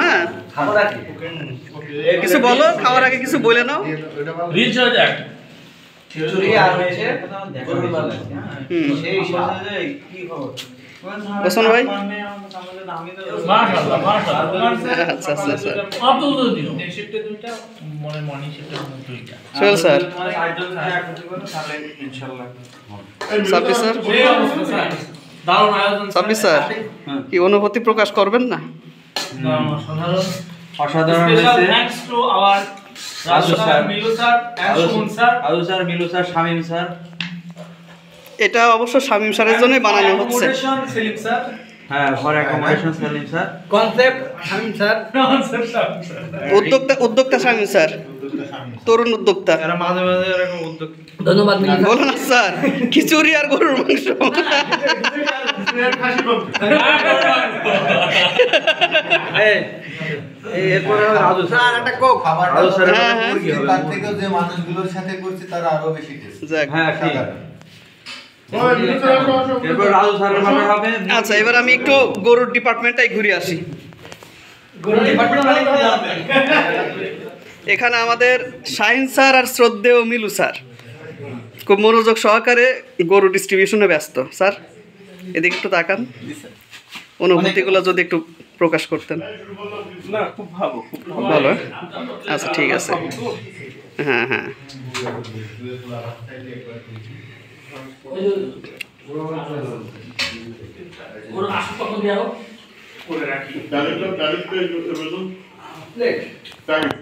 হ্যাঁ কিছু বলো, খাওয়ার আগে কিছু বলে নাও। বসুন ভাই। আচ্ছা আচ্ছা আচ্ছা Sohel sir, Sabbir sir, Sabbir sir কি অনুভূতি প্রকাশ করবেন না? অসাধারণ শামীম স্যার, এটা অবশ্য শামীম স্যারের জন্যই বানানো হচ্ছে। হ্যাঁ, for accommodation Selim sir, concept Shamim sir, উদ্যোক্তা শামীম স্যার, তরুণ উদ্যোক্তা। এরা মাঝে মাঝে এরকম উদ্যোগ। ধন্যবাদ। বলো না স্যার, খিচুড়ি আর গরুর মাংস। এরপরে রাজু স্যার একটা কোক। রাজু স্যার তার থেকেও যে মানুষগুলোর সাথে করছি তারা আরো বেশি টেস্ট। যাক, হ্যাঁ ঠিক। এরপর রাজু স্যারের মানে হবে। আচ্ছা, এবার আমি একটু গরুর ডিপার্টমেন্টটাই ঘুরে আসি। এখানে আমাদের শাহিন স্যার আর শ্রদ্ধেয় মিলু স্যার খুব মনোযোগ সহকারে গরু ডিস্ট্রিবিউশনে ব্যস্ত। স্যার এদিকে একটু তাকান, অনুভূতিগুলো যদি একটু প্রকাশ করতেন। না, খুব ভালো, খুব ভালো। আচ্ছা ঠিক আছে। হ্যাঁ হ্যাঁ Thanks.